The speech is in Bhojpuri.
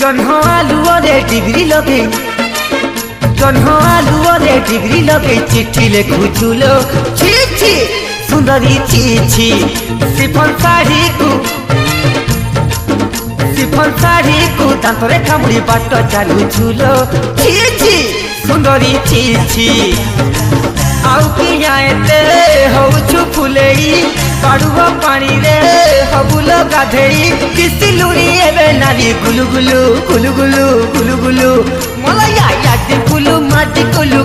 जन्ह आलुअरे डिग्री लगे जन्ह आलुअरे डिग्री लगे चिट्ठी लिखुचुलो छी छी सुंदरी छी छी सिफन साड़ी को दांतरे कामुड़ी बाट चलुचुलो छी छी सुंदरी छी छी आउ कि आएते होउछु फुलेई पाड़ुआ पानी रे हबुलो गाधेई किसिलुरी एबे नाली गुलु गुलु गुलु गुलु गुलु गुलु मला या या फुलु माटी कुलु